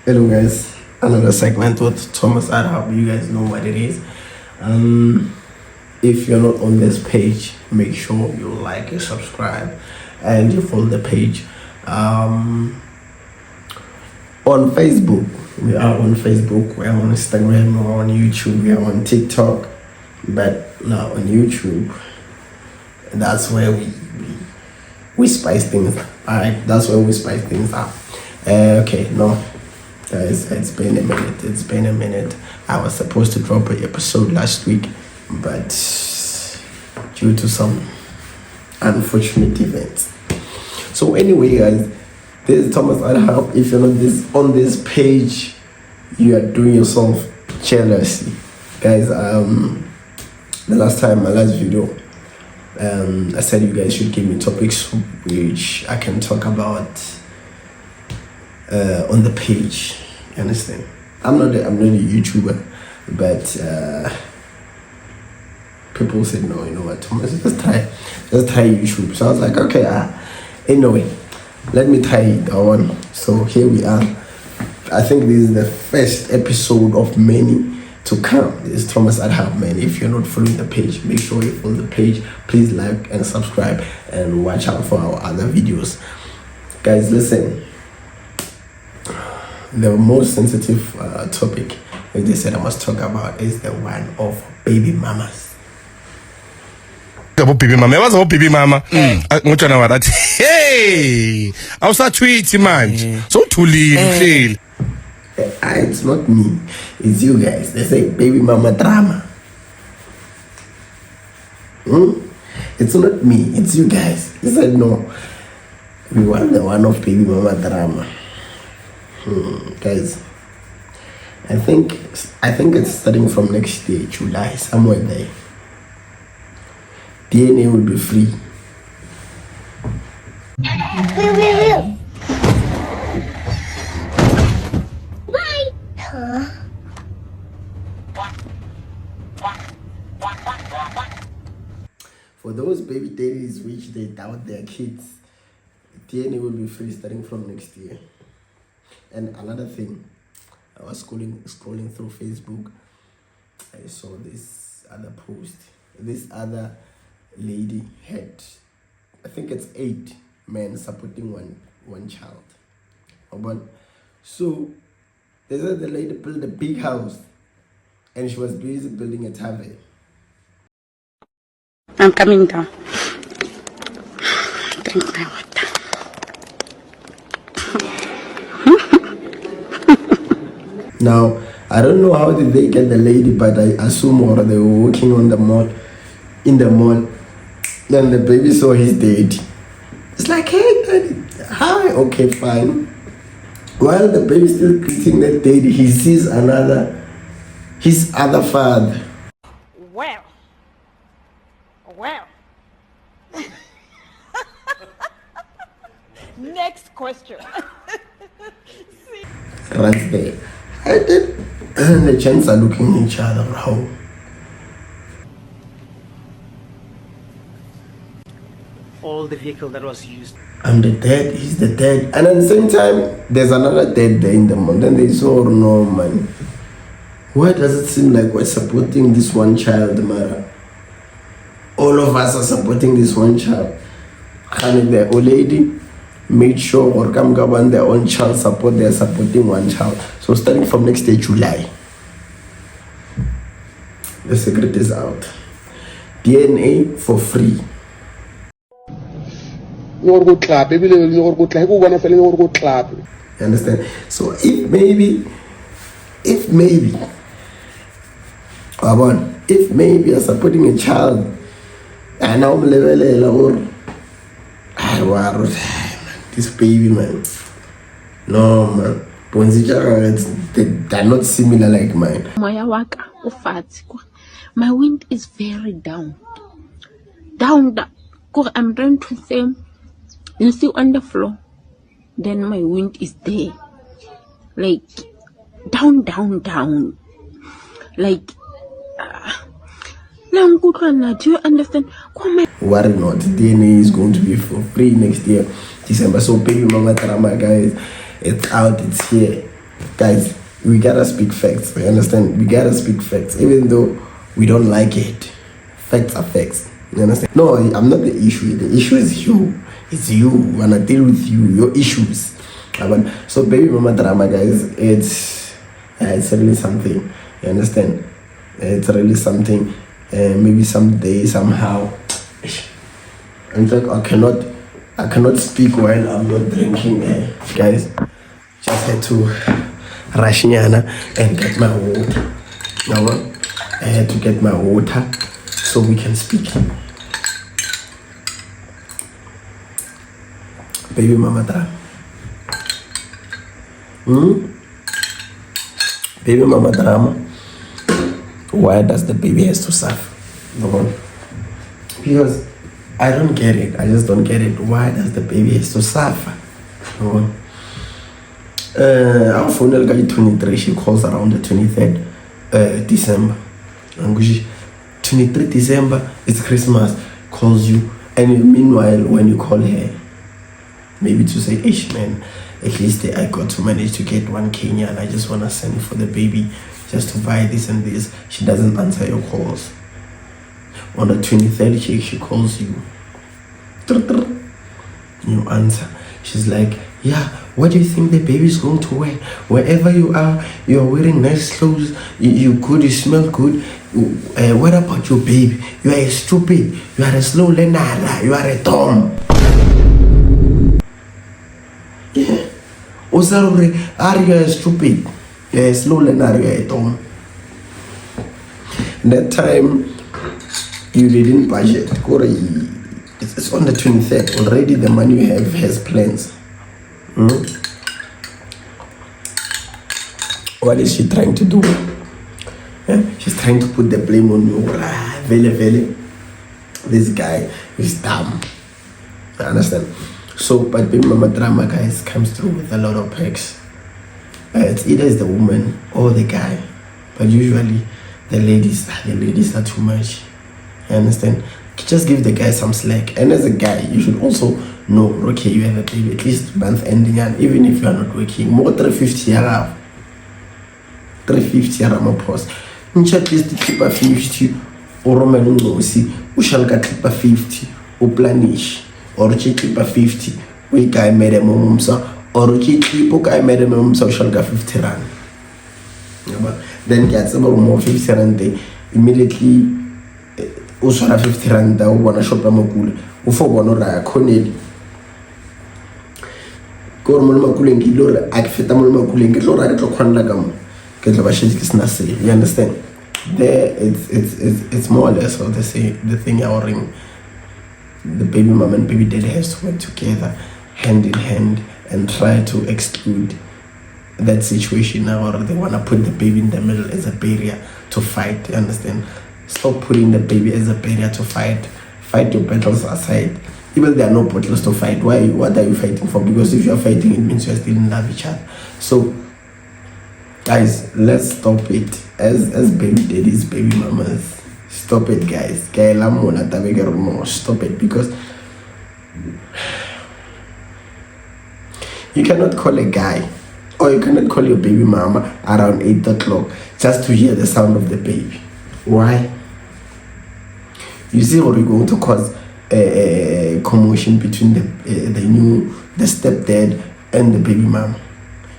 Hello guys, another segment with Thomas. I hope you guys know what it is. If you're not on this page, make sure you like and subscribe and you follow the page. On Facebook, we are on Facebook, we are on Instagram, we are on YouTube, we are on TikTok, but now on YouTube, that's where we spice things. Alright, that's where we spice things up. Okay, no. Guys, it's been a minute. I was supposed to drop an episode last week, but due to some unfortunate events. So anyway, guys, this is Thomas. I hope if you're not on this page, you are doing yourself jealousy. Guys, the last time, my last video, I said you guys should give me topics which I can talk about on the page. You understand? I'm not a YouTuber, but people said no. You know what, Thomas? Just try YouTube. So I was like, okay. Anyway, let me try that one. So here we are. I think this is the first episode of many to come. This is Thomas at Half Man. If you're not following the page, make sure you follow the page. Please like and subscribe and watch out for our other videos. Guys, listen. The most sensitive topic, like they said I must talk about, is the one of baby mamas. Baby mama, what's up, baby mama? Ngotshana warathi, hey, awusatweet manje. So too leave. It's not me, it's you guys. They say baby mama drama. It's not me, it's you guys. They said no, we want the one of baby mama drama. Guys, I think it's starting from next year, July, somewhere there. DNA will be free. Bye. Huh? For those baby daddies which they doubt their kids, DNA will be free starting from next year. And another thing, I was scrolling through Facebook. I saw this other post. This other lady had, I think it's 8 men supporting one child. So they said the lady built a big house and she was busy building a tavern. I'm coming down. Drink my water. Now, I don't know how did they get the lady, but I assume or they were working in the mall. Then the baby saw his daddy. It's like, hey, daddy, hi, okay, fine. While the baby still greeting the daddy, he sees his other father. Well. Next question. Right there. And the gents are looking at each other. How? All the vehicle that was used. I'm the dad, he's the dad. And at the same time, there's another dad there in the mall. Then they saw, no, man. Why does it seem like we're supporting this one child, Mara? All of us are supporting this one child. And the old lady made sure or come govern their own child support, they're supporting one child. So starting from next day, July, the secret is out. DNA for free. You understand? So if maybe you're supporting a child and now this baby, man. No, man. They're not similar like mine. My wind is very down. Down. I'm trying to say, you see on the floor, then my wind is there. Like, down. Like, do you understand? Worry not, DNA is going to be for free next year, December. So baby mama drama, guys, it's out, it's here. Guys, we gotta speak facts. You understand? We gotta speak facts, even though we don't like it. Facts are facts. You understand? No, I'm not the issue. The issue is you. It's you. Wanna deal with you, your issues. So baby mama drama, guys, it's really something. You understand? It's really something. Maybe someday, somehow. In fact, I cannot speak while I'm not drinking, guys. Just had to rush nyana and get my water. You know what? I had to get my water so we can speak. Baby mama drama. Baby mama drama. Why does the baby has to suffer? No. Because I don't get it. I just don't get it. Why does the baby has to suffer? No. Our phone guy 23, she calls around the 23rd December. 23 December, it's Christmas, calls you, and meanwhile when you call her, maybe to say, ish man, at least I got to manage to get 1 Kenya and I just want to send for the baby just to buy this and this. She doesn't answer your calls. On the 23rd, she calls you. You answer. She's like, yeah, what do you think the baby's going to wear? Wherever you are wearing nice clothes, you good, you smell good. What about your baby? You are a stupid, you are a slow learner, you are a dumb. Yeah. Also, are you a stupid? You are a slow learner, you are a dumb. That time, you didn't budget. It's on the 23rd. Already the money you have has plans. What is she trying to do? Yeah? She's trying to put the blame on you. Vele. This guy is dumb. I understand. So, but baby mama drama, guys, comes through with a lot of perks. It's either the woman or the guy, but usually the ladies are too much. You understand? Just give the guy some slack. And as a guy, you should also know, okay, you have a baby, at least month ending, and even if you are not working, more 350 yara. 350 yara more post. At least keep a 50 or Roman Ngosi, we shall get keep a 50 or planish, or keep a 50. We guy made a momsa, or keep a guy made a momsa, shall get 50 rand. Then gets about more 50 rand day immediately. Also 50 rand da wana shop amakule ufo bona ra khoneli ko mo makule ngilora akifeta mo makule ngilora ke tlo khwanela ka mo ke tlo ba shitse ke sna se. You understand? There it's more or less what they say. The thing are ring, the baby mom and baby daddy has to work together hand in hand and try to exclude that situation now, or they want to put the baby in the middle as a barrier to fight. You understand? Stop putting the baby as a barrier to fight. Fight your battles aside. Even there are no battles to fight. Why? What are you fighting for? Because if you are fighting, it means you are still in love with each other. So, guys, let's stop it. As baby daddies, baby mamas, stop it, guys. Stop it, because you cannot call a guy, or you cannot call your baby mama around 8 o'clock just to hear the sound of the baby. Why? You see what we're going to cause a commotion between the stepdad and the baby mom.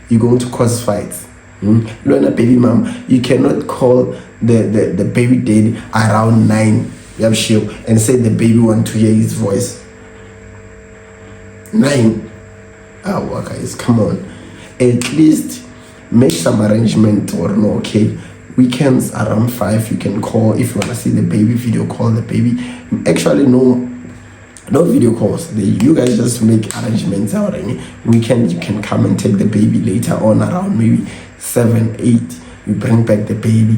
You're going to cause fights. Learn a baby mom. You cannot call the baby daddy around 9 and say the baby want to hear his voice. 9. Oh, guys, come on. At least make some arrangement or no, okay? Weekends around 5, you can call if you want to see the baby, video call the baby. Actually, no video calls. You guys just make arrangements out. Weekend, you can come and take the baby later on around maybe 7, 8. You bring back the baby.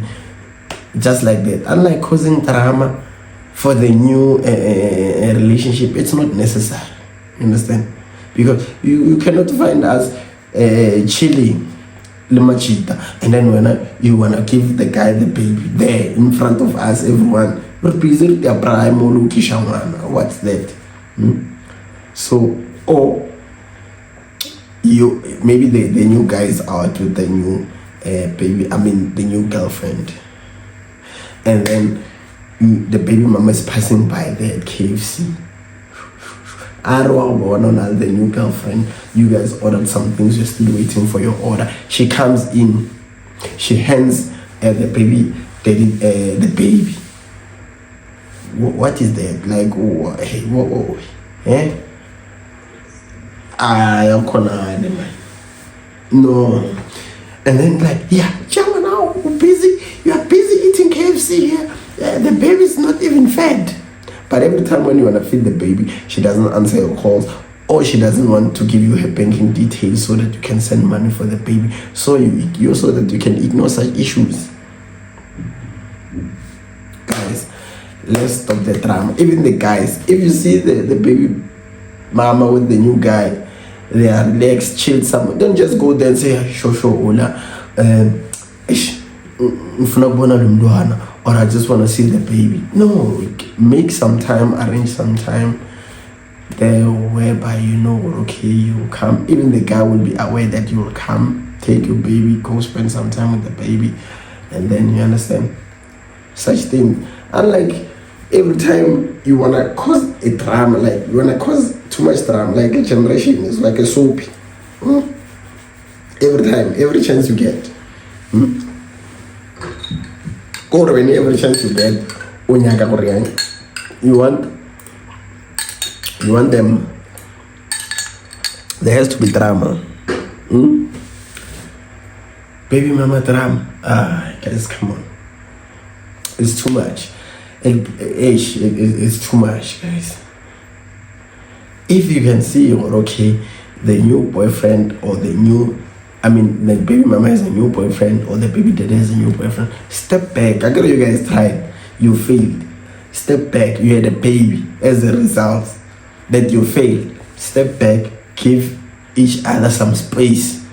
Just like that. Unlike causing drama for the new relationship, it's not necessary. You understand? Because you cannot find us chilling and then when you wanna give the guy the baby there in front of us, everyone represent their prime or what's that? So, or maybe the new guy is out with the new baby, I mean the new girlfriend, and then the baby mama is passing by there at KFC. I don't want the new girlfriend. You guys ordered some things, you're still waiting for your order. She comes in, she hands the baby, the baby. What is that? Like, what? Eh? No. And then like, yeah, Chama, now busy. You are busy eating KFC here. The baby's not even fed. But every time when you want to feed the baby, she doesn't answer your calls, or she doesn't want to give you her banking details so that you can send money for the baby. So so that you can ignore such issues. Guys, let's stop the drama. Even the guys, if you see the baby mama with the new guy, they are relaxed, chilled somewhere. Don't just go there and say, sure, Ola, or I just want to see the baby. No, make some time, arrange some time there whereby okay, you come. Even the guy will be aware that you will come, take your baby, go spend some time with the baby, and then you understand such thing. Unlike every time you want to cause a drama, like you want to cause too much drama, like a generation is like a soap. Every time, every chance you get. Or whenever chance you get, you want them. There has to be drama. Baby mama drama. Guys, come on. It's too much. It's too much, guys. If you can see, okay, the new boyfriend or the baby mama has a new boyfriend or the baby daddy has a new boyfriend, step back. I got you guys tried. You failed. Step back. You had a baby. As a result that you failed, step back. Give each other some space.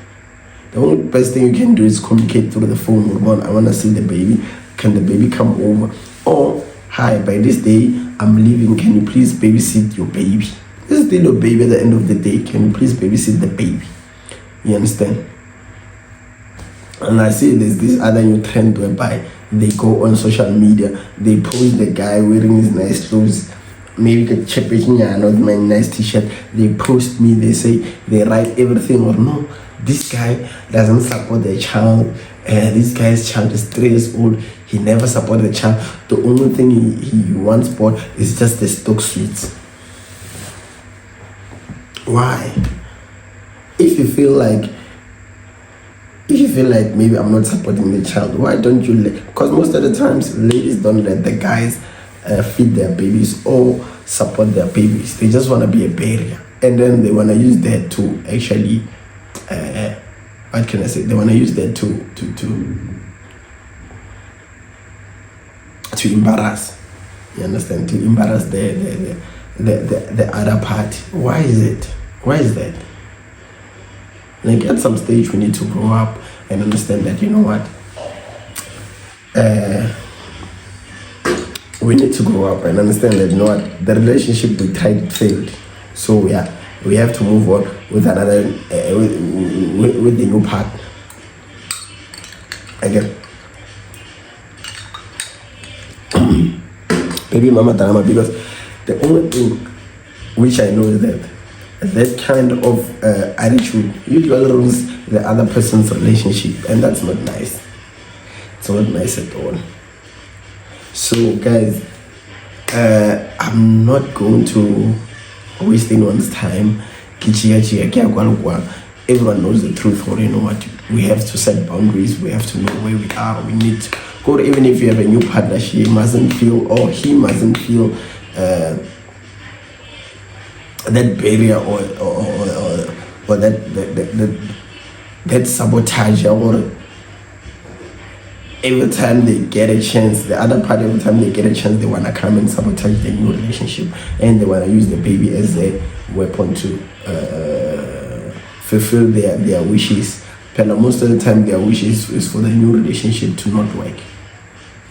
The only best thing you can do is communicate through the phone. I want to see the baby. Can the baby come over? Or, hi, by this day, I'm leaving. Can you please babysit your baby? This is still your baby at the end of the day. Can you please babysit the baby? You understand? And I see there's this other new trend whereby they go on social media, they post the guy wearing his nice clothes, maybe the chaping not my nice t-shirt, they post me, they say, they write everything, or no, this guy doesn't support the child, this guy's child is 3 years old, he never supported the child, the only thing he wants bought is just the stock sweets. Why? If you feel like maybe I'm not supporting the child, why don't you because most of the times ladies don't let the guys feed their babies or support their babies. They just want to be a barrier, and then they want to use that to actually what can I say, they want to use that to embarrass, you understand, to embarrass the other party. Why is that? Like at some stage we need to grow up and understand that, you know what, we need to grow up and understand that, you know what, the relationship we tried, it failed. So yeah, we have to move on with another with the new partner again. Baby mama drama, because the only thing which I know is that kind of attitude usually ruins the other person's relationship, and that's not nice. It's not nice at all. So guys, I'm not going to waste anyone's time. Everyone knows the truth, or you know what, we have to set boundaries, we have to know where we are, we need to go. Even if you have a new partner, she mustn't feel, or he mustn't feel that barrier or that sabotage, or every time they get a chance, the other party, every time they get a chance, they want to come and sabotage the new relationship, and they want to use the baby as a weapon to fulfill their wishes. And most of the time their wishes is for the new relationship to not work,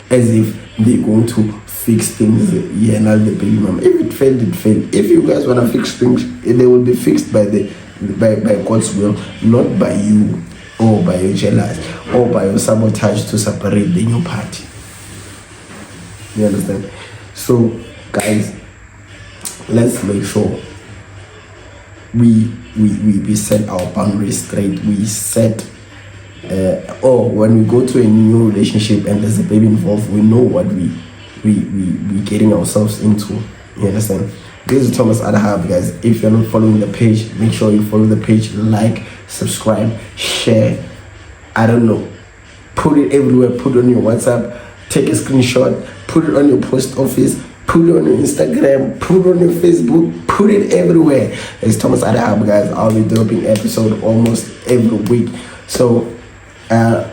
as if they're going to fix things. Yeah, now the baby mama, if it failed, it failed. If you guys want to fix things, they will be fixed by the by God's will, not by you or by your jealous or by your sabotage to separate the new party. You understand? So guys, let's make sure we set our boundaries straight. We set or when we go to a new relationship and there's a baby involved, we know what we getting ourselves into. You understand? This is Thomas Adahab, guys. If you're not following the page, make sure you follow the page, like, subscribe, share. I don't know, put it everywhere. Put it on your WhatsApp, take a screenshot, put it on your post office, put it on your Instagram, put it on your Facebook, put it everywhere. It's Thomas Adahab, guys. I'll be dropping episode almost every week. So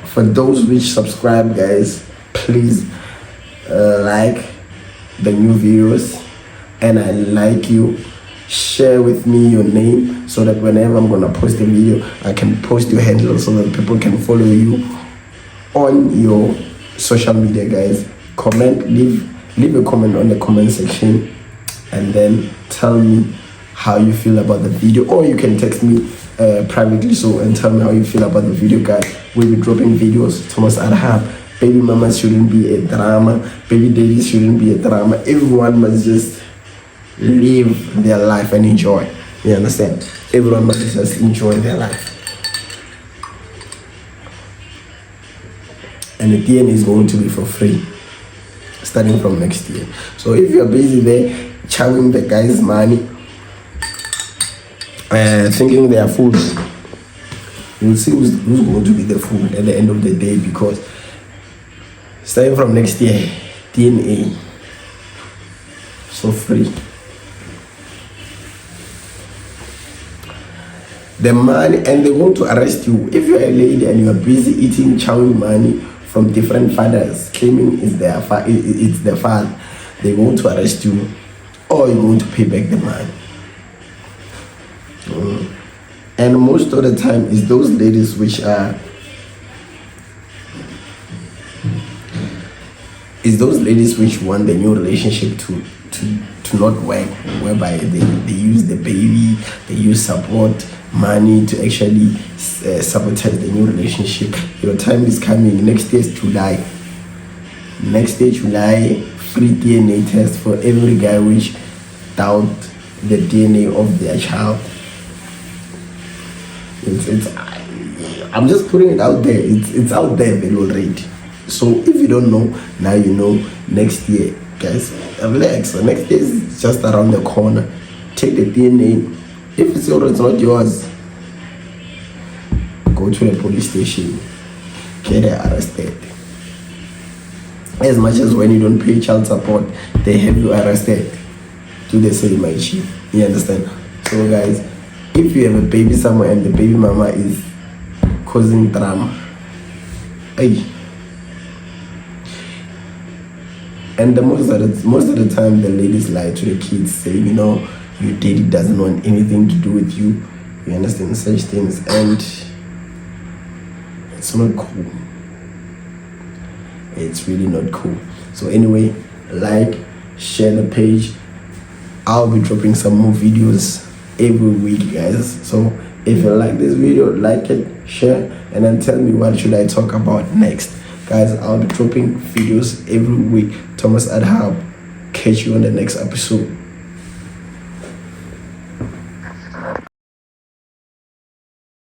for those which subscribe, guys, please like the new videos, and I like you. Share with me your name so that whenever I'm gonna post a video, I can post your handle so that people can follow you on your social media, guys. Comment, leave a comment on the comment section, and then tell me how you feel about the video, or you can text me privately and tell me how you feel about the video, guys. We'll be dropping videos. Thomas Adahab. Baby mamas shouldn't be a drama, baby daddies shouldn't be a drama. Everyone must just live their life and enjoy. You understand? Everyone must just enjoy their life. And the DNA is going to be for free starting from next year. So if you're busy there chowing the guys' money, thinking they are food, you'll see who's going to be the food at the end of the day, because starting from next year, DNA so free. The money, and they want to arrest you if you're a lady and you're busy eating chowing money from different fathers, claiming it's their father. They want to arrest you, or you're going to pay back the money. And most of the time, it's those ladies which are. It's those ladies which want the new relationship to not work, whereby they use the baby, they use support money to actually sabotage the new relationship. Your time is coming. Next year is July. Next year, July, free DNA test for every guy which doubt the DNA of their child. I'm just putting it out there. It's out there already. So if you don't know, now you know. Next year, guys, relax. The next year is just around the corner. Take the DNA. If it's yours, it's not yours, go to the police station, get arrested. As much as when you don't pay child support, they have you arrested. Do the same, my chief. You understand? So guys, if you have a baby somewhere and the baby mama is causing drama, hey. And most of the time, the ladies lie to the kids, saying, you know, your daddy doesn't want anything to do with you. You understand, such things, and it's not cool. It's really not cool. So anyway, like, share the page. I'll be dropping some more videos every week, guys. So if you like this video, like it, share, and then tell me what should I talk about next. Guys, I'll be dropping videos every week. Thomas Adahab. Catch you on the next episode.